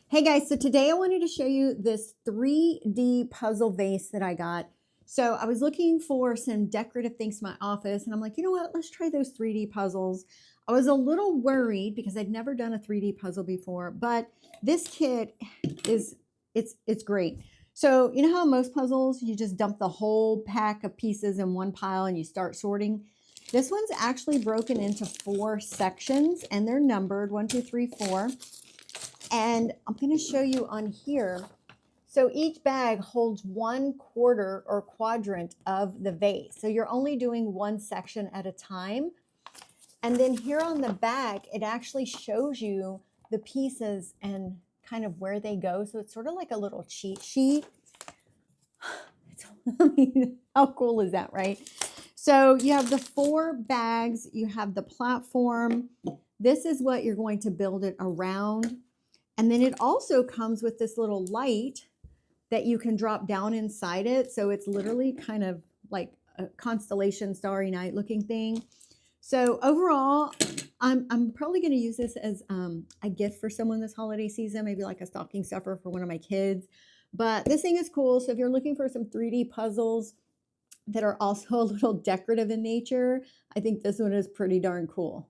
Hey guys, so today I wanted to show you this 3D puzzle vase that I got. So I was looking for some decorative things in my office and I'm like, you know what, let's try those 3D puzzles. I was a little worried because I'd never done a 3D puzzle before, but this kit it's great. So you know how most puzzles, you just dump the whole pack of pieces in one pile and you start sorting? This one's actually broken into 4 sections and they're numbered 1, 2, 3, 4. And I'm going to show you on here. So each bag holds 1/4 or quadrant of the vase. So you're only doing one section at a time. And then here on the back, it actually shows you the pieces and kind of where they go. So it's sort of like a little cheat sheet. I mean, how cool is that, right? So you have the 4 bags, you have the platform. This is what you're going to build it around. And then it also comes with this little light that you can drop down inside it. So it's literally kind of like a constellation starry night looking thing. So overall, I'm probably going to use this as a gift for someone this holiday season, maybe like a stocking stuffer for one of my kids. But this thing is cool. So if you're looking for some 3D puzzles that are also a little decorative in nature, I think this one is pretty darn cool.